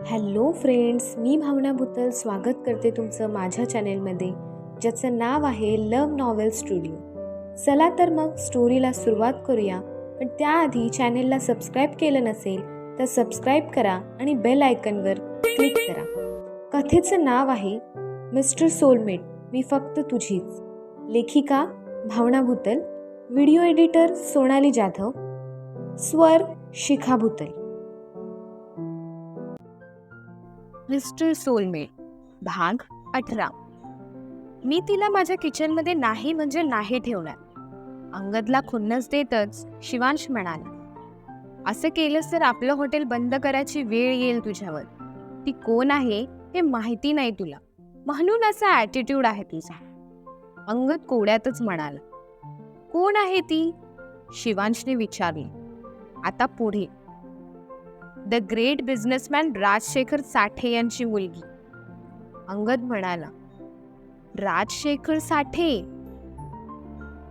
Hello friends, मी भावना भुतल स्वागत करते तुमचं माझ्या चॅनेलमध्ये, ज्याचं नाव आहे लव्ह नॉवेल स्टुडिओ. चला तर मग स्टोरीला सुरुवात करूया. पण त्याआधी चॅनेलला सबस्क्राईब केलं नसेल तर सबस्क्राईब करा आणि बेल आयकनवर क्लिक करा. कथेचं नाव आहे मिस्टर सोलमेट, मी फक्त तुझीच. लेखिका भावना भुतल, व्हिडिओ एडिटर सोनाली जाधव, स्वर शिखा भुतल. मिस्टर सोलमेट भाग 18. मी तिला माझ्या किचनमध्ये नाही म्हणजे नाही ठेवणार. अंगदला खुन्नस देतच शिवांश म्हणाला, असं केलंस तर आपलं हॉटेल बंद करायची वेळ येईल तुझ्यावर. ती कोण आहे हे माहिती नाही तुला, म्हणून असा ॲटिट्यूड आहे तुझा. अंगद कोड्यातच म्हणाला, कोण आहे ती? शिवांशने विचारले. आता पुढे, द ग्रेट बिझनेसमॅन राजशेखर साठे यांची मुलगी. अंगद म्हणाला, राजशेखर साठे?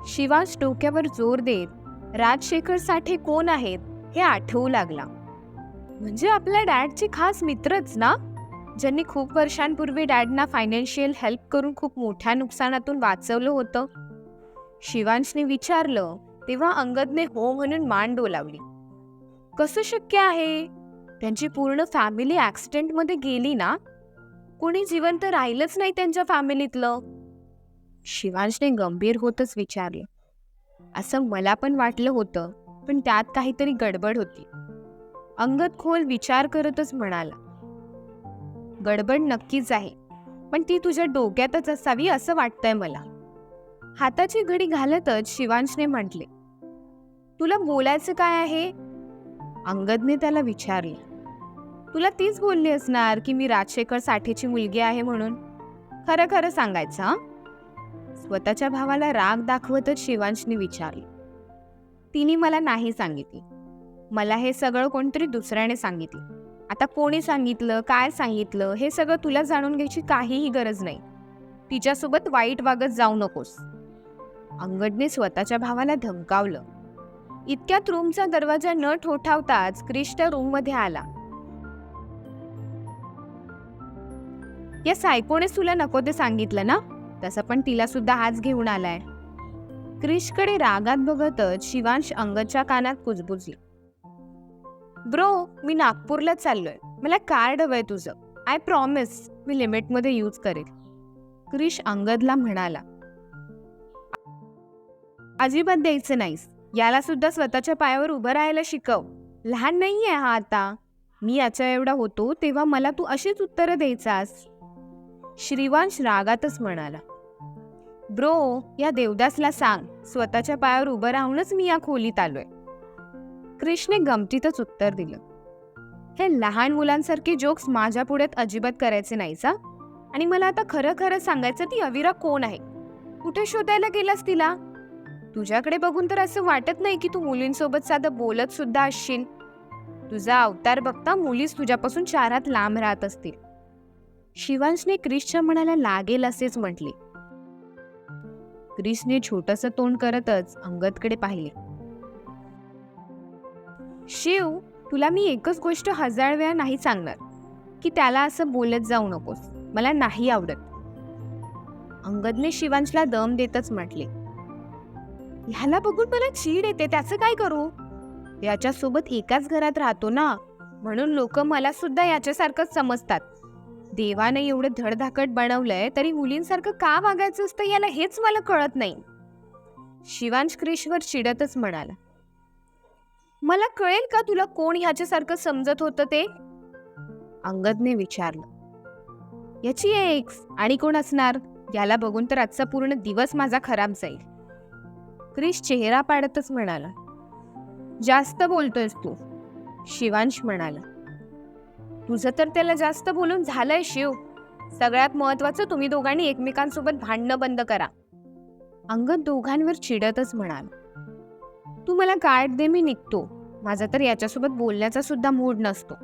शिवांश डोक्यावर जोर देत राजशेखर साठे कोण आहेत हे आठवू लागला. म्हणजे आपल्या डॅडचे खास मित्रच ना, ज्यांनी खूप वर्षांपूर्वी डॅडना फायनान्शियल हेल्प करून खूप मोठ्या नुकसानातून वाचवलं होतं. शिवांशने विचारलं तेव्हा अंगदने हो म्हणून मान डोलावली. कसं शक्य आहे? त्यांची पूर्ण फॅमिली ॲक्सिडेंटमध्ये गेली ना, कोणी जिवंत राहिलंच नाही त्यांच्या फॅमिलीतलं. शिवांशने गंभीर होतच विचारलं. असं मला पण वाटलं होतं, पण त्यात काहीतरी गडबड होती. अंगद खोल विचार करतच म्हणाला, गडबड नक्कीच आहे, पण ती तुझ्या डोक्यातच असावी असं वाटतंय मला. हाताची घडी घालतच शिवांशने म्हटले, तुला बोलायचं काय आहे? अंगदने त्याला विचारले. तुला तीच बोलली असणार की मी राजशेखर साठेची मुलगी आहे म्हणून. खरं खरं सांगायचं हा? स्वतःच्या भावाला राग दाखवतच शिवांशने विचारले. तिने मला नाही सांगितली. मला हे सगळं कोणतरी दुसऱ्याने सांगितलं. आता कोणी सांगितलं, काय सांगितलं हे सगळं तुला जाणून घ्यायची काहीही गरज नाही. तिच्यासोबत वाईट वागत जाऊ नकोस. अंगदने स्वतःच्या भावाला धमकावलं. इतक्यात रूमचा दरवाजा न ठोठावताच क्रिश त्या रूममध्ये आला. या सायकोनेच तुला नको ते सांगितलं ना, तसं पण तिला सुद्धा हाच घेऊन आलाय. क्रिशकडे रागात बघतच शिवांश अंगदच्या कानात कुजबुजली. ब्रो, मी नागपूरला चाललोय. मला कार्ड हवंय तुझं. आय प्रॉमिस मी लिमिटमध्ये यूज करेल. क्रिश अंगदला म्हणाला, अजिबात द्यायचं नाहीस. याला सुद्धा स्वतःच्या पायावर उभं राहायला शिकव. लहान नाहीये हा आता. मी याच्या एवढा होतो तेव्हा मला तू अशीच उत्तरं द्यायचास. श्रीवांश रागातच म्हणाला, ब्रो, या देवदासला सांग स्वतःच्या पायावर उभं राहूनच मी या खोलीत आलोय. क्रिशने गमतीतच उत्तर दिलं, हे लहान मुलांसारखे जोक्स माझ्या पुढ्यात अजिबात करायचे नाहीस हा. आणि मला आता खरं खरं सांगायचं, ती अविरा कोण आहे? कुठे शोधायला गेलास तिला? तुझ्याकडे बघून तर असं वाटत नाही की तू मुलींसोबत साधं बोलत सुद्धा असशील. तुझा अवतार बघता मुलीच तुझ्यापासून 4 हात लांब राहत असतील. शिवांशने क्रिशच्या मनाला लागेल असेच म्हटले. क्रिशने छोटंसं तोंड करतच अंगदकडे पाहिले. शिव, तुला मी एकच गोष्ट 1000 वेळा नाही सांगणार की त्याला असं बोलत जाऊ नकोस. मला नाही आवडत. अंगदने शिवांशला दम देतच म्हटले. ह्याला बघून मला चीड येते, त्याचं काय करू? याच्यासोबत एकाच घरात राहतो ना, म्हणून लोक मला सुद्धा याच्यासारखंच समजतात. देवाने एवढं धडधाकट बनवलंय तरी मुलींसारखं का वागायचं असतं याला हेच मला कळत नाही. शिवांश क्रिशवर चिडतच म्हणाला, मला कळेल का तुला कोण ह्याच्यासारखं समजत होतं ते? अंगदने विचारलं. याची एक्स आणि कोण असणार? याला बघून तर आजचा पूर्ण दिवस माझा खराब जाईल. क्रिश चेहरा पाडतच म्हणाला, जास्त बोलतोयस तू. शिवांश म्हणाला, तुझं तर त्याला जास्त बोलून झालंय शिव. सगळ्यात महत्वाचं, तुम्ही दोघांनी एकमेकांसोबत भांडणं बंद करा. अंगद दोघांवर चिडतच म्हणाला, तू मला कार्ड दे, मी निघतो. माझा तर याच्यासोबत बोलण्याचा सुद्धा मूड नसतो.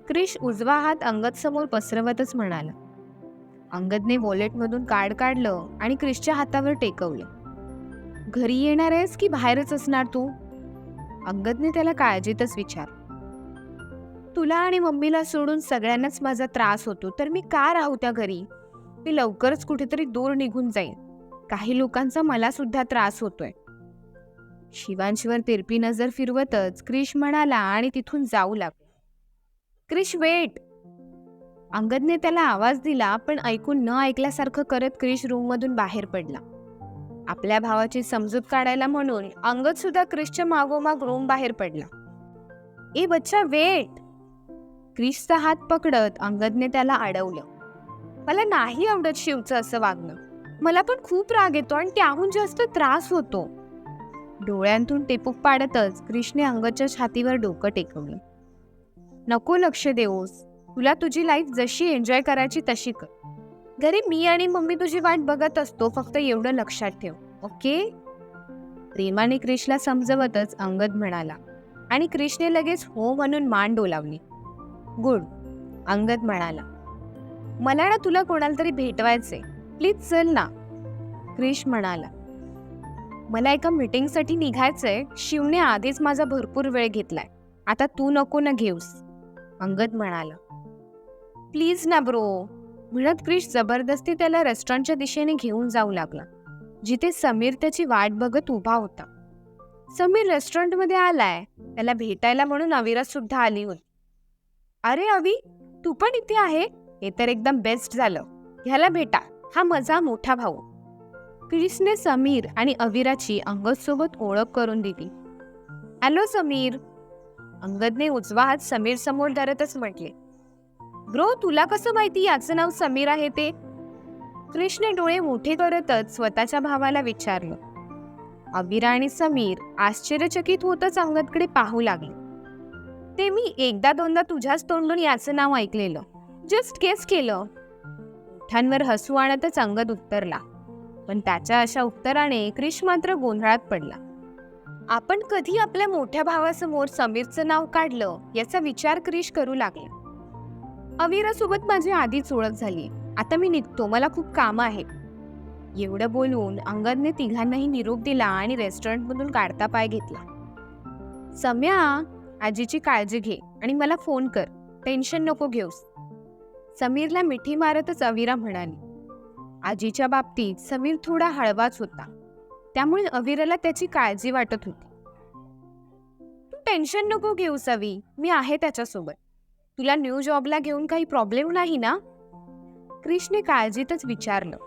क्रिश उजवा हात अंगद समोर पसरवतच म्हणाला. अंगदने वॉलेटमधून कार्ड काढलं आणि क्रिशच्या हातावर टेकवलं. घरी येणार आहेस की बाहेरच असणार तू? अंगदने त्याला काळजीतच विचारलं. तुला आणि मम्मीला सोडून सगळ्यांनाच माझा त्रास होतो, तर मी का राहू त्या घरी? मी लवकरच कुठेतरी दूर निघून जाईन. काही लोकांचा मला सुद्धा त्रास होतोय. शिवांशवर तिरपी नजर फिरवतच क्रिश म्हणाला आणि तिथून जाऊ लागला. क्रिश वेट! अंगदने त्याला आवाज दिला, पण ऐकून न ऐकल्यासारखं करत क्रिश रूममधून बाहेर पडला. आपल्या भावाची समजूत काढायला म्हणून अंगद सुद्धा क्रिशच्या मागोमाग रूम बाहेर पडला. ए बच्चा वेट! क्रिशचा हात पकडत अंगदने त्याला अडवलं. मला नाही आवडत शिवचं असं वागणं. मला पण खूप राग येतो आणि त्याहून जास्त त्रास होतो. डोळ्यांतून टेपूक पाडतच क्रिशने अंगदच्या छातीवर डोकं टेकवलं. नको लक्ष देऊस. तुला तुझी लाईफ जशी एन्जॉय करायची तशी कर. घरी मी आणि मम्मी तुझी वाट बघत असतो, फक्त एवढं लक्षात ठेव, ओके? प्रेमाने क्रिशला समजवतच अंगद म्हणाला आणि क्रिशने लगेच हो म्हणून मान डोलावली. गुड, अंगद म्हणाला. मला ना तुला कोणाला तरी भेटवायचंय, प्लीज चल ना, क्रिश म्हणाला. मला एका मीटिंगसाठी निघायचंय. शिवने आधीच माझा भरपूर वेळ घेतलाय. आता तू नको ना घेऊस, अंगद म्हणाला. प्लीज ना ब्रो, म्हणत क्रिश जबरदस्ती त्याला रेस्टॉरंटच्या दिशेने घेऊन जाऊ लागला, जिथे समीर त्याची वाट बघत उभा होता. समीर रेस्टॉरंटमध्ये आलाय. त्याला भेटायला म्हणून अविरा सुद्धा आली होती. अरे अवी, तू पण इथे आहे? हे तर एकदम बेस्ट झालं. ह्याला भेटा, हा माझा मोठा भाऊ. क्रिशने समीर आणि अविराची अंगदसोबत ओळख करून दिली. हॅलो समीर, अंगदने उजवा हात समीर समोर धरतच म्हटले. ब्रो, तुला कसं माहिती याचं नाव समीर आहे ते? क्रिशने डोळे मोठे करतच स्वतःच्या भावाला विचारलं. अविरा आणि समीर आश्चर्यचकित होतच अंगदकडे पाहू लागले. ते मी एकदा दोनदा तुझ्याच तोंडून याचं नाव ऐकलेलं, जस्ट गेस केलं. ओठांवर हसू आणतच अंगद उत्तरला. पण त्याच्या अशा उत्तराने क्रिश मात्र गोंधळात पडला. आपण कधी आपल्या मोठ्या भावासमोर समीरचं नाव काढलं याचा विचार क्रिश करू लागला. अविरासोबत माझी आधीच ओळख झाली. आता मी निघतो, मला खूप कामं आहेत. एवढं बोलून अंगदने तिघांनाही निरोप दिला आणि रेस्टॉरंटमधून काढता पाय घेतला. सम्या, आजीची काळजी घे आणि मला फोन कर, टेन्शन नको घेऊस, समीरला मिठी मारतच अविरा म्हणाली. आजीच्या बाबतीत समीर थोडा हळवाच होता, त्यामुळे अविराला त्याची काळजी वाटत होती. तू टेन्शन नको घेऊस अवी, मी आहे त्याच्यासोबत. तुला न्यू जॉबला घेऊन काही प्रॉब्लेम नाही ना? क्रिशने काळजीतच विचारलं.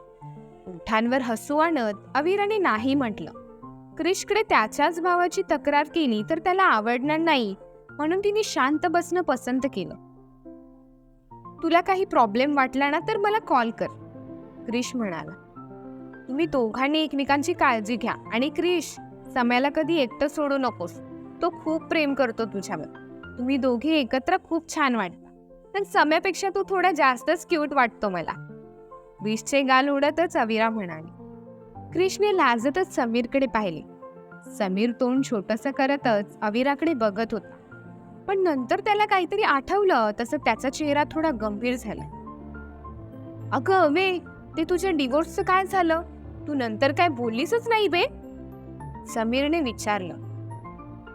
ओठांवर हसू आणत अविराने नाही म्हटलं. क्रिशकडे त्याच्याच भावाची तक्रार केली तर त्याला आवडणार नाही, म्हणून तिने शांत बसणं पसंत केलं. तुला काही प्रॉब्लेम वाटला ना तर मला कॉल कर, क्रिश म्हणाला. तुम्ही दोघांनी एकमेकांची काळजी घ्या आणि क्रिश, सम्याला कधी एकटं सोडू नकोस. तो खूप प्रेम करतो तुझ्यावर. तुम्ही दोघे एकत्र खूप छान वाटता, पण सम्यापेक्षा तो थोडा जास्तच क्यूट वाटतो मला, क्रिशचे गाल उडतच अविरा म्हणाली. क्रिशने लाजतच समीरकडे पाहिले. समीर तोंड छोटंसं करतच अविराकडे बघत होता, पण नंतर त्याला काहीतरी आठवलं तसं त्याचा चेहरा थोडा गंभीर झाला. अगं अवे, ते तुझ्या डिवोर्सचं काय झालं? तू नंतर काय बोललीसच नाही बे, समीरने विचारलं.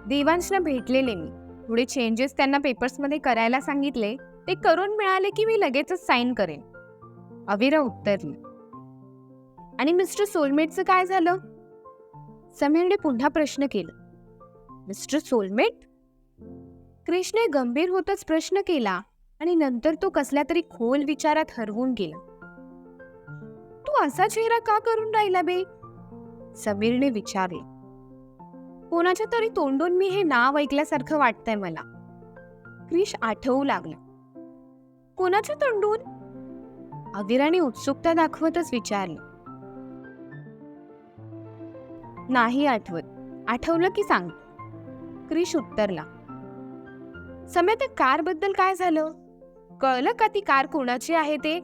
देवांशला भेटलेले मी, थोडे चेंजेस त्यांना पेपर्समध्ये करायला सांगितले, ते करून मिळाले की मी लगेचच साईन करेन, अविरा उत्तरली. आणि मिस्टर सोलमेटचं काय झालं? समीरने पुन्हा प्रश्न केला. Mister soulmate? क्रिशने गंभीर होतच प्रश्न केला आणि नंतर तो कसल्या तरी खोल विचारात हरवून गेला. तू असा चेहरा का करून राहिला बे, समीरने विचारले. कोणाच्या तरी तोंडून मी हे नाव ऐकल्यासारखं वाटतंय मला, क्रिश आठवू लागला. कोणाच्या तोंडून? अविराने उत्सुकता दाखवतच विचारलं. नाही आठवत, आठवलं की सांग, क्रिश उत्तरला. सम्या, त्या कार बद्दल काय झालं? कळलं का ती कार कोणाची आहे ते?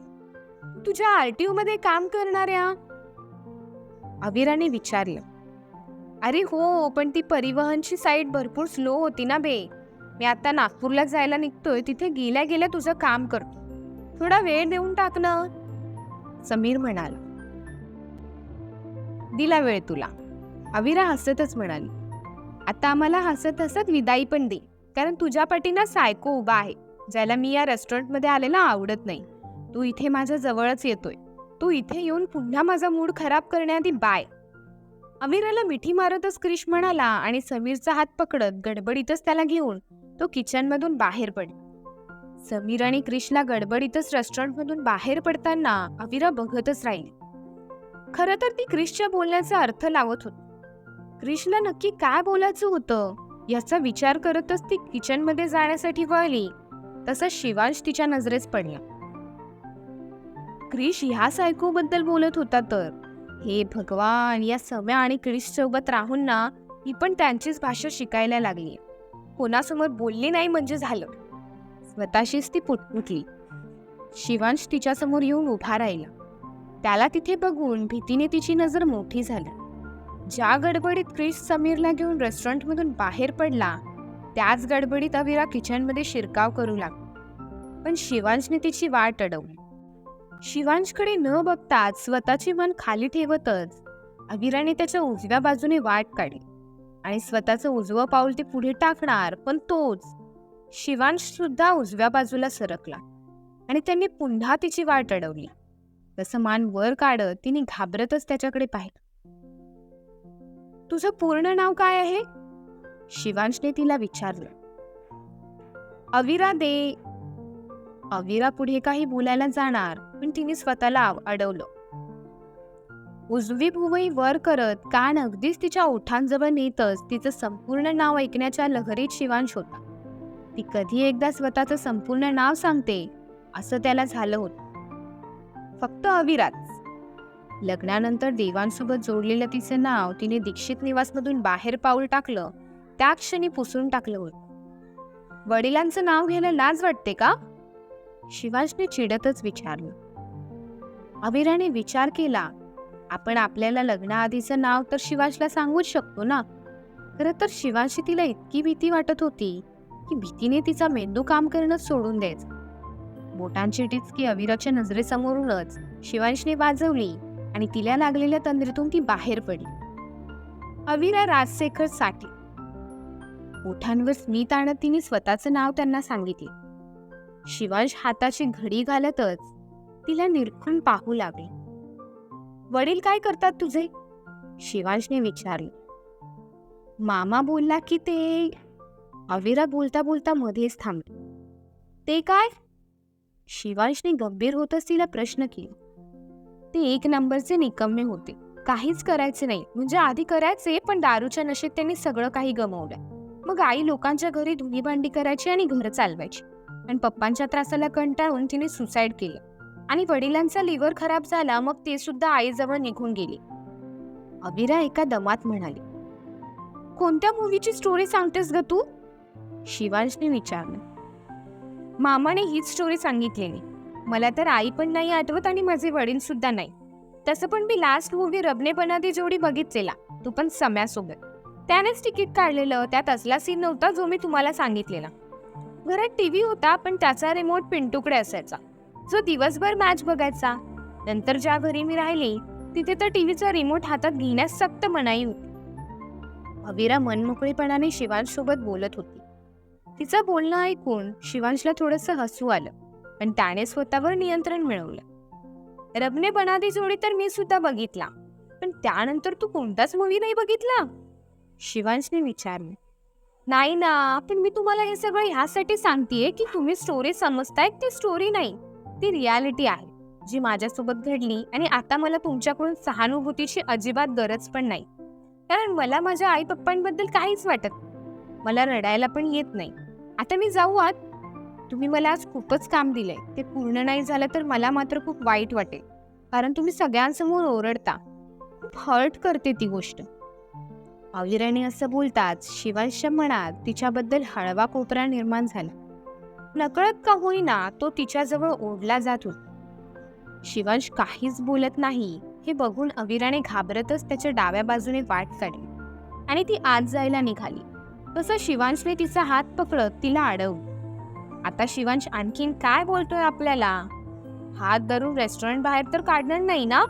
तुझ्या आरटीओ मध्ये काम करणाऱ्या? अविराने विचारलं. अरे हो, पण ती परिवहनची साईट भरपूर स्लो होती ना बे. मी आता नागपूरला जायला निघतोय, तिथे गेल्या गेल्या तुझं काम करतो, थोडा वेळ देऊन टाक ना, समीर म्हणाला. दिला वेळ तुला, अविरा हसतच म्हणाली. आता आम्हाला हसत हसत विदाई पण दे, कारण तुझ्या पाठीना सायको उभा आहे, ज्याला मी या रेस्टॉरंटमध्ये आलेला आवडत नाही. तू इथे माझ्या जवळच येतोय. तू इथे येऊन पुन्हा माझा मूड खराब करण्याआधी बाय. अविराला मिठी मारतच क्रिश म्हणाला आणि समीरचा हात पकडत गडबडीतच त्याला घेऊन तो किचनमधून बाहेर पडला. समीर आणि क्रिशला गडबडीतच रेस्टॉरंटमधून बाहेर पडताना अविरा बघतच राहिली. खरं तर ती क्रिशच्या बोलण्याचा अर्थ लावत होती. क्रिशला नक्की काय बोलायचं होतं याचा विचार करतच ती किचनमध्ये जाण्यासाठी वळली, तसंच शिवांश तिच्या नजरेस पडला. क्रिश ह्या सायकोबद्दल बोलत होता तर हे भगवान, या सम्या आणि क्रिश सोबत राहून ना ही पण त्यांचीच भाषा शिकायला लागली. कोणासमोर बोलली नाही म्हणजे झालं. स्वतःशीच ती पुटपुटली. शिवांश तिच्यासमोर येऊन उभा राहिला. त्याला तिथे बघून भीतीने तिची नजर मोठी झाली. ज्या गडबडीत क्रिश समीरला घेऊन रेस्टॉरंटमधून बाहेर पडला, त्याच गडबडीत अविरा किचनमध्ये शिरकाव करू लागली. पण शिवांशने तिची वाट अडवली. शिवांशकडे न बघताच स्वतःची मन खाली ठेवतच अविराने त्याच्या उजव्या बाजूने वाट काढली आणि स्वतःचं उजवं पाऊल ते पुढे टाकणार, पण तोच शिवांश सुद्धा उजव्या बाजूला सरकला आणि त्यांनी पुन्हा तिची वाट अडवली. तसं मान वर काढत तिने घाबरतच त्याच्याकडे पाहिलं. तुझं पूर्ण नाव काय आहे? शिवांशने तिला विचारलं. अविरा दे. अविरा पुढे काही बोलायला जाणार, पण तिने स्वतःला अडवलं. उजवी भुवई वर करत कान अगदीच तिच्या ओठांजवळ नेतच तिचं संपूर्ण नाव ऐकण्याच्या लहरीत शिवांश होता. ती कधी एकदा स्वतःचं संपूर्ण नाव सांगते असं त्याला झालं होतं. फक्त अविराच. लग्नानंतर देवांसोबत जोडलेलं तिचं नाव तिने दीक्षित निवासमधून बाहेर पाऊल टाकलं त्या क्षणी पुसून टाकलं होतं. वडिलांचं नाव घ्यायला लाज वाटते का? शिवांशने चिडतच विचारलं. अविराने विचार केला, आपण आपल्याला लग्नाआधीचं नाव तर शिवांशला सांगूच शकतो ना. खरं तर शिवांशी तिला इतकी भीती वाटत होती की भीतीने तिचा मेंदू काम करणं सोडून द्यायचं. बोटांची टिचकी अविराच्या नजरेसमोरूनच शिवांशने वाजवली आणि तिला लागलेल्या तंद्रीतून ती बाहेर पडली. अविरा राजशेखर साठे. ओठांवर स्मित आणत तिने स्वतःचं नाव त्यांना सांगितले. शिवांश हाताची घडी घालतच तिला निरखून पाहू लागले. वडील काय करतात तुझे? शिवांशने विचारले. मामा बोलला की ते. अविरा बोलता बोलता मध्येच थांबली. ते काय? शिवांशने गंभीर होतच तिला प्रश्न केला. ते 1 नंबरचे निकम्मे होते. काहीच करायचे नाही, म्हणजे आधी करायचे, पण दारूच्या नशेत त्यांनी सगळं काही गमावलं. मग आई लोकांच्या घरी धुनी भांडी करायची आणि घर चालवायची. आणि पप्पांच्या त्रासाला कंटाळून तिने सुसाईड केलं आणि वडिलांचा लिव्हर खराब झाला, मग ते सुद्धा आईजवळ निघून गेले. अविरा एका दमात म्हणाली. कोणत्या मूवीची स्टोरी सांगतेस ग तू? शिवांशने विचारलं. मामाने हीच स्टोरी सांगितलेली. मला तर आई पण नाही आठवत आणि माझे वडील सुद्धा नाही. तसं पण मी लास्ट मूवी रबने बना दी जोडी बघितलेला, तो पण सम्यासोबत. त्यानेच तिकीट काढलेलं. त्यात असला सीन नव्हता जो मी तुम्हाला सांगितलेला. घरात टीव्ही होता, पण त्याचा रिमोट पिंटूकडे असायचा, जो दिवसभर मॅच बघायचा. नंतर ज्या घरी मी राहिली तिथे तर टीव्हीचा रिमोट हातात घेण्यास सक्त मनाई होती. अविरा मनमोकळेपणाने शिवांश सोबत बोलत होती. तिचं बोलणं ऐकून शिवांशला थोडंसं हसू आलं, पण त्याने स्वतःवर नियंत्रण मिळवलं. रबने बना दी जोडी तर मी सुद्धा बघितला, पण त्यानंतर तू कोणताच मूवी नाही बघितला? शिवांशने विचारले. नाही ना, पण मी तुम्हाला हे सगळं ह्यासाठी सांगतेय की तुम्ही स्टोरी समजताय. ती स्टोरी नाही, ती रियालिटी आहे जी माझ्यासोबत घडली. आणि आता मला तुमच्याकडून सहानुभूतीची अजिबात गरज पण नाही, कारण मला माझ्या आई पप्पांबद्दल काहीच वाटत. मला रडायला पण येत नाही. आता मी जाऊ आत. तुम्ही मला आज खूपच काम दिलंय. ते पूर्ण नाही झालं तर मला मात्र खूप वाईट वाटेल, कारण तुम्ही सगळ्यांसमोर ओरडता. खूप हर्ट करते ती गोष्ट. अविराने असं बोलताच शिवांशच्या मनात तिच्याबद्दल हळवा कोपरा निर्माण झाला. नकळत का होईना तो तिच्याजवळ ओढला जात होता. शिवांश काहीच बोलत नाही हे बघून अविराने घाबरतच त्याच्या डाव्या बाजूने वाट काढली आणि ती आत जायला निघाली. तसं शिवांशने तिचा हात पकडत तिला अडवलं. आता शिवांश आणखीन काय बोलतोय आपल्याला? हात धरून रेस्टॉरंट बाहेर तर काढणार नाही ना?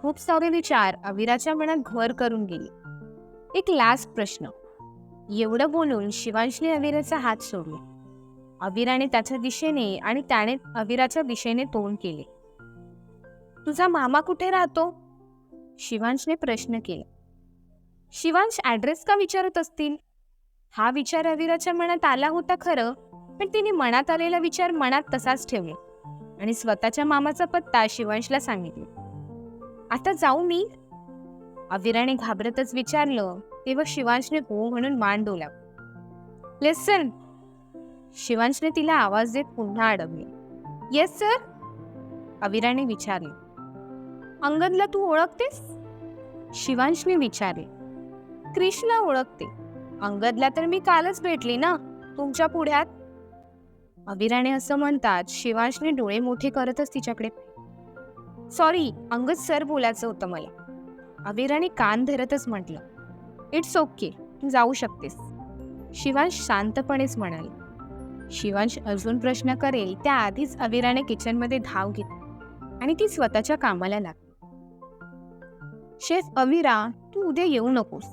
खूप सारे विचार अविराच्या मनात घर करून गेले. एक लास्ट प्रश्न. एवढं बोलून शिवांशने अविराचा हात सोडला. अविराने त्याच्या दिशेने आणि त्याने अविराच्या दिशेने तोंड केले. तुझा मामा कुठे राहतो? शिवांशने प्रश्न केला. शिवांश ऍड्रेस का विचारत असतील? हा विचार अविराच्या मनात आला होता खरं, पण तिने मनात आलेला विचार मनात तसाच ठेवला आणि स्वतःच्या मामाचा पत्ता शिवांशला सांगितला. आता जाऊ मी? अविराने घाबरतच विचारलं, तेव्हा शिवांशने हो म्हणून मान डोलावला. लिसन. शिवांशने तिला आवाज देत पुन्हा अडवले. Yes sir. अविराने विचारले. अंगदला तू ओळखतेस? शिवांशने विचारले. क्रिशला ओळखते, अंगदला तर मी कालच भेटली ना, तुमच्या पुढ्यात. अविराने असं म्हणतात शिवांशने डोळे मोठे करतच तिच्याकडे. सॉरी, अंगद सर बोलायचं होतं मला. अविराने कान धरतच म्हटलं. इट्स ओके, तू जाऊ शकतेस. शिवांश शांतपणेच म्हणाले. शिवांश अजून प्रश्न करेल त्याआधीच अविराने किचनमध्ये धाव घेतली आणि ती स्वतःच्या कामाला लागली. शेफ अविरा, तू उद्या येऊ नकोस.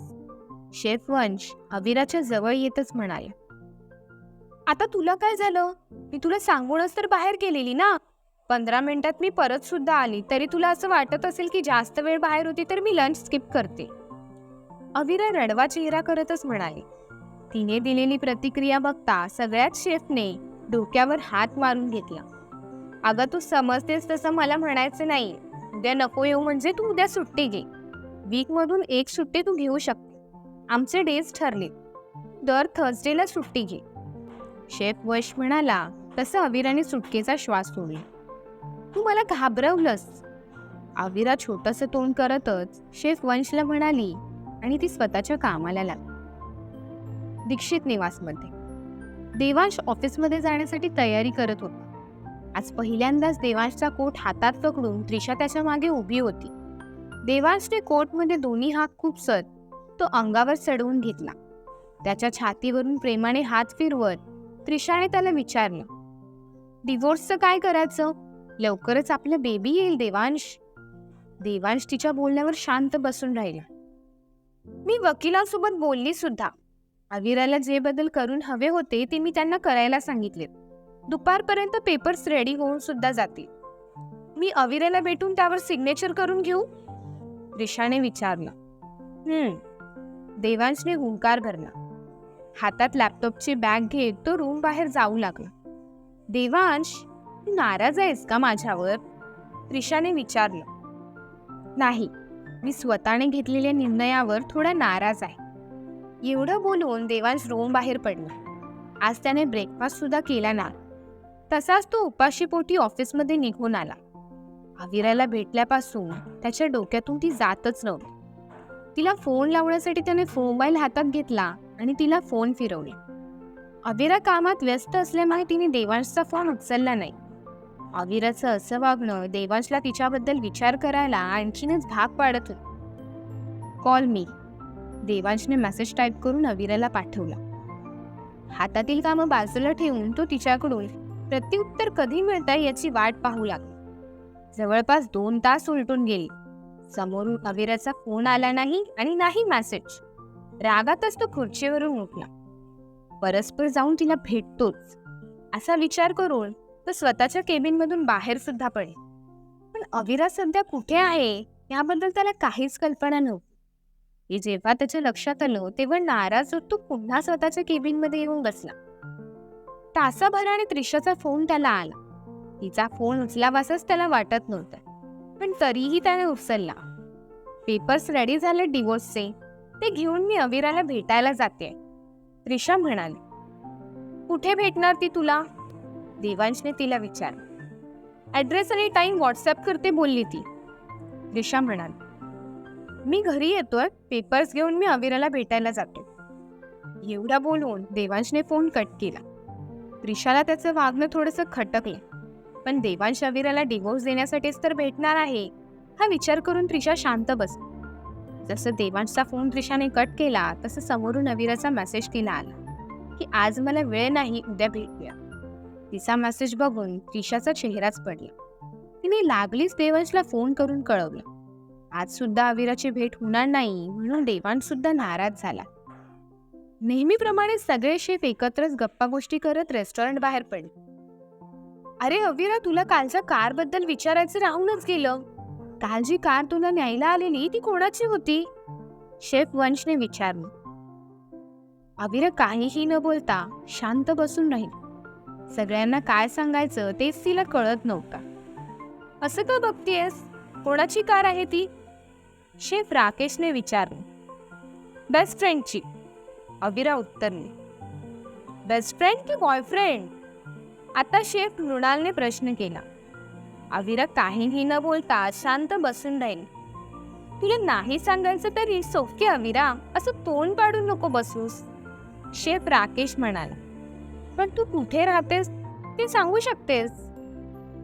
शेफ वंश अविराच्या जवळ येतच म्हणाले. आता तुला काय झालं? मी तुला सांगूनच तर बाहेर गेलेली ना. 15 मिनिटात मी परत सुद्धा आली, तरी तुला असं वाटत असेल की जास्त वेळ बाहेर होती तर मी लंच स्किप करते. अविरा रडवा चेहरा करतच म्हणाली. तिने दिलेली प्रतिक्रिया बघता सगळ्याच शेफने डोक्यावर हात मारून घेतला. अगं तू समजतेस तसं मला म्हणायचं नाही. उद्या नको येऊ म्हणजे तू उद्या सुट्टी घे. वीकमधून एक सुट्टी तू घेऊ शकते. आमचे डेज ठरले, दर थर्सडेला सुट्टी घे. शेफ वंश म्हणाला तसं अविराने सुटकेचा श्वास सोडला. तू मला घाबरवलंस. अविरा छोटंसं तोंड करतच शेफ वंशला म्हणाली आणि ती स्वतःच्या कामाला लागली. दीक्षित निवासमध्ये देवांश ऑफिसमध्ये जाण्यासाठी तयारी करत होता. आज पहिल्यांदाच देवांशचा कोट हातात पकडून त्रिशा त्याच्या मागे उभी होती. देवांशने कोटमध्ये दोन्ही हात खुपसत तो अंगावर चढवून घेतला. त्याच्या छातीवरून प्रेमाने हात फिरवत त्रिशाने त्याला विचारलं, डिवोर्सचं काय करायचं? लवकरच आपलं बेबी येईल देवांश. देवांश तिच्या बोलण्यावर शांत बसून राहिला. मी वकिलांसोबत बोलली सुद्धा. अविराला जे बदल करून हवे होते ते मी त्यांना करायला सांगितले. दुपारपर्यंत पेपर्स रेडी होऊन सुद्धा जातील. मी अविराला भेटून त्यावर सिग्नेचर करून घेऊ? त्रिशाने विचारलं. देवांशने हुंकार भरला. हातात लॅपटॉपची बॅग घेत तो रूम बाहेर जाऊ लागला. देवांश, तू नाराज आहेस का माझ्यावर? त्रिशाने विचारलं. नाही, मी स्वतःने घेतलेल्या निर्णयावर थोडा नाराज आहे. एवढं बोलून देवांश रूम बाहेर पडला. आज त्याने ब्रेकफास्ट सुद्धा केला ना. तसाच तो उपाशीपोटी ऑफिसमध्ये निघून आला. अविराला भेटल्यापासून त्याच्या डोक्यातून ती जातच नव्हती. तिला फोन लावण्यासाठी त्याने मोबाईल हातात घेतला आणि तिला फोन फिरवले. अविरा कामात व्यस्त असल्यामुळे तिने देवांशचा फोन उचलला नाही. अविराचं असं वागणं देवांशला तिच्याबद्दल विचार करायला आणखीनच भाग पाडत होते. Call me. देवांशने मेसेज टाईप करून अविराला पाठवला. हातातील कामं बाजूला ठेवून तो तिच्याकडून प्रत्युत्तर कधी मिळतंय याची वाट पाहू लागला. जवळपास 2 तास उलटून गेले. समोरून अविराचा फोन आला नाही आणि नाही मेसेज. रागातच तो खुर्चीवरून उठला. परस्पर जाऊन तिला भेटतोच असा विचार करून तो स्वतःच्या केबिनमधून बाहेर सुद्धा पडेल. पण अविरा सध्या कुठे आहे याबद्दल त्याला काहीच कल्पना नव्हती. हे जेव्हा त्याच्या लक्षात आलं तेव्हा नाराज होत तो पुन्हा स्वतःच्या केबिनमध्ये येऊन बसला. तासाभराने त्रिशाचा फोन त्याला आला. तिचा फोन उचलावासाच त्याला वाटत नव्हतं, पण तरीही त्याने उचलला. पेपर्स रेडी झाले डिवोर्सचे, ते घेऊन मी अविराला भेटायला जाते. त्रिशा म्हणाली. कुठे भेटणार ती तुला? देवांशने तिला विचारलं. ॲड्रेस आणि टाइम व्हॉट्सअप करते बोलली ती. त्रिशा म्हणाली. मी घरी येतोय, पेपर्स घेऊन मी अविराला भेटायला जातो. एवढा बोलून देवांशने फोन कट केला. त्रिशाला त्याचं वागणं थोडंसं खटकलं, पण देवांश अविराला डिवोर्स देण्यासाठीच तर भेटणार आहे हा विचार करून त्रिशा शांत बसली. जसं देवांशचा फोन त्रिशाने कट केला तसं समोरून अविराचा मेसेज तिला आला की आज मला वेळ नाही, उद्या भेटूया. तिचा मेसेज बघून त्रिशाचा चेहराच पडला. तिने लागलीच देवांशला फोन करून कळवलं. आज सुद्धा अविराची भेट होणार नाही म्हणून देवांश सुद्धा नाराज झाला. नेहमीप्रमाणे सगळे शेफ एकत्रच गप्पा गोष्टी करत रेस्टॉरंट बाहेर पडले. अरे अविरा, तुला कालच्या कार बद्दल विचारायचं राहूनच गेलं. काल जी कार तुला न्यायला आलेली ती कोणाची होती? शेफ वंशने विचारलं. अविरा काहीही न बोलता शांत बसून राहील. सगळ्यांना काय सांगायचं तेच तिला कळत नव्हतं. असं का बघतीयस? कोणाची कार आहे ती? शेफ राकेशने विचारलं. बेस्ट फ्रेंडची, अविरा उत्तरली. बेस्ट फ्रेंड की बॉयफ्रेंड? आता शेफ मृणालने प्रश्न केला. अविरा काहीही न बोलता शांत बसून राहील. तुला नाही सांगायचं तरी इट्स ओके अविरा, असं तोंड पाडून नको बसूस, शेफ राकेश म्हणाला. पण तू कुठे राहतेस ते सांगू शकतेस?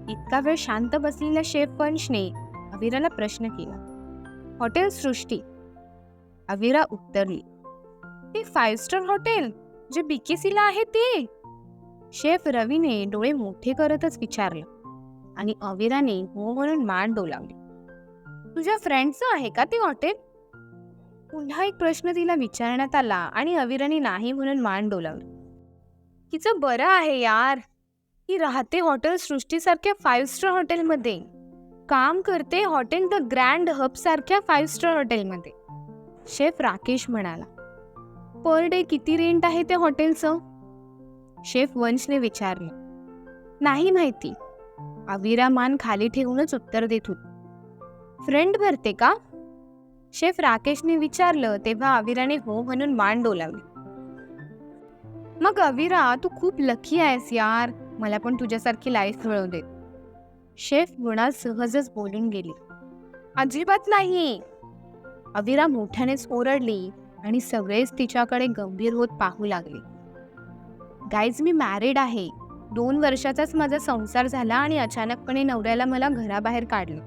इतका वेळ शांत बसलेल्या शेफ वंशने अविराला प्रश्न केला. हॉटेल सृष्टी, अविरा उत्तरली. ते 5 स्टार हॉटेल जे BKCला आहे ते? शेफ रवीने डोळे मोठे करतच विचारलं आणि अविराने हो म्हणून मान डोलावली. तुझ्या फ्रेंडचं आहे का ते हॉटेल? पुन्हा एक प्रश्न तिला विचारण्यात आला आणि अविराने नाही म्हणून मान डोलावली. तिचं बरं आहे यार, ती राहते हॉटेल सृष्टीसारख्या 5 स्टार हॉटेलमध्ये, काम करते हॉटेल द ग्रँड हब सारख्या 5 स्टार हॉटेलमध्ये, शेफ राकेश म्हणाला. पर डे किती रेंट आहे त्या हॉटेलचं? शेफ वंशने विचारले. नाही माहिती, अविरा मान खाली ठेवूनच उत्तर देत होती. फ्रेंड भरते का? शेफ राकेशने विचारलं तेव्हा अविराने हो म्हणून मान डोलावली. मग अविरा, तू खूप लकी आहेस यार, मला पण तुझ्यासारखी लाईफ मिळवू दे, शेफ मृणाल सहजच बोलून गेली. अजिबात नाही, अविरा मोठ्यानेच ओरडली आणि सगळेच तिच्याकडे गंभीर होत पाहू लागले. गाईज, मी मॅरिड आहे. 2 वर्षाचाच माझा संसार झाला आणि अचानकपणे नवऱ्याला मला घराबाहेर काढलं.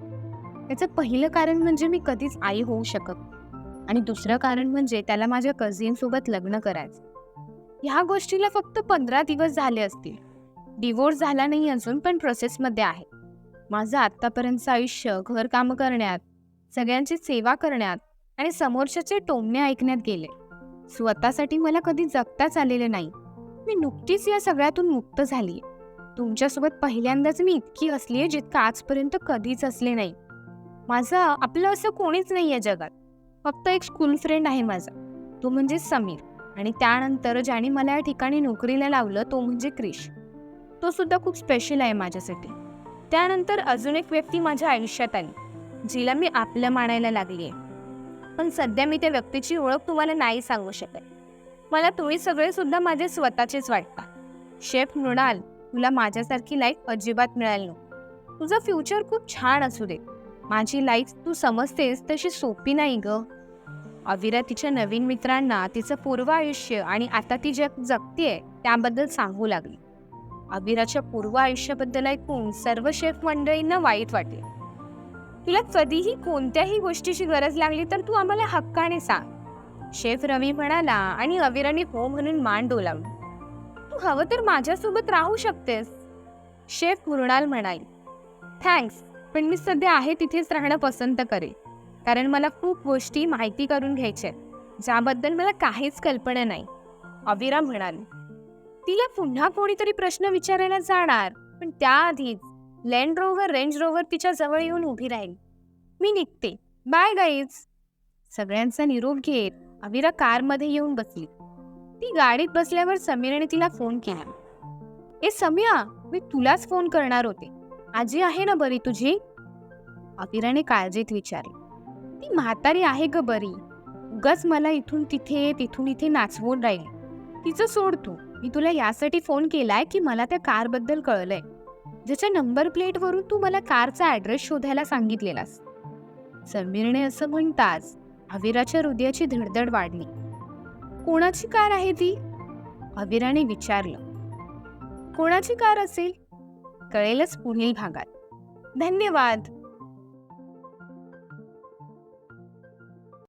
त्याचं पहिलं कारण म्हणजे मी कधीच आई होऊ शकत आणि दुसरं कारण म्हणजे त्याला माझ्या कझिनसोबत लग्न करायचं. ह्या गोष्टीला फक्त 15 दिवस झाले असतील. डिवोर्स झाला नाही अजून, पण प्रोसेसमध्ये आहे. माझं आत्तापर्यंतचं आयुष्य घरकामं करण्यात, सगळ्यांची सेवा करण्यात आणि समोरच्याचे टोमणे ऐकण्यात गेले. स्वतःसाठी मला कधी जगताच आलेलं नाही. मी नुकतीच या सगळ्यातून मुक्त झाली. तुमच्यासोबत पहिल्यांदाच मी इतकी हसलीये जितकं आजपर्यंत कधीच हसले नाही. माझं आपलं असं कोणीच नाही आहे जगात. फक्त एक स्कूल फ्रेंड आहे माझा, तो म्हणजे समीर. आणि त्यानंतर ज्याने मला या ठिकाणी नोकरीला लावलं तो म्हणजे क्रिश. तो सुद्धा खूप स्पेशल आहे माझ्यासाठी. त्यानंतर अजून एक व्यक्ती माझ्या आयुष्यात आली, जिला मी आपलं मानायला लागली आहे. पण सध्या मी त्या व्यक्तीची ओळख तुम्हाला नाही सांगू शकत. मला तुम्ही सगळे सुद्धा माझे स्वतःचेच वाटता. शेफ मृणाल, तुला माझ्यासारखी लाईफ अजिबात मिळाली नको. तुझं फ्युचर खूप छान असू दे. माझी लाईफ तू समजतेस तशी सोपी नाही ग. अविरा तिच्या नवीन मित्रांना तिचं पूर्व आयुष्य आणि आता ती जग जगतीये त्याबद्दल सांगू लागली. अविराच्या पूर्व आयुष्याबद्दल ऐकून सर्व शेफ मंडळींना वाईट वाटले. तुला कधीही कोणत्याही गोष्टीची गरज लागली तर तू आम्हाला हक्काने सांग, शेफ रवी म्हणाला आणि अविराने हो म्हणून मान डोलावली. तू हवं तर माझ्यासोबत राहू शकतेस, शेफ मृणाल म्हणाली. थँक्स, पण मी सध्या आहे तिथेच राहणं पसंत करेन, कारण मला खूप गोष्टी माहिती करून घ्यायच्या आहेत ज्याबद्दल मला काहीच कल्पना नाही, अविरा म्हणाली. तिला पुन्हा कोणीतरी प्रश्न विचारायला जाणार, पण त्याआधीच लँड रोव्हर रेंज रोव्हर तिच्या जवळ येऊन उभी राहील. मी निघते, बाय गाईज. सगळ्यांचा निरोप घेत अविरा कारमध्ये येऊन बसली. ती गाडीत बसल्यावर समीरने तिला फोन केला. ए सम्या, मी तुलाच फोन करणार होते. आजी आहे ना बरी तुझी? अविराने काळजीत विचारले. ती म्हातारी आहे ग बरी, उगाच मला इथून तिथे तिथून इथे नाचवून राहिली. तिचं सोड तू. मी तुला यासाठी फोन केलाय की मला त्या कारबद्दल कळलंय, ज्याच्या नंबर प्लेटवरून तू मला कारचा ॲड्रेस शोधायला सांगितलेलास. समीरने असं म्हणताच अविराच्या हृदयाची धडधड वाढली. कोणाची कार आहे ती? अविराने विचारलं. कोणाची कार असेल कळेलच पुढील भागात. धन्यवाद.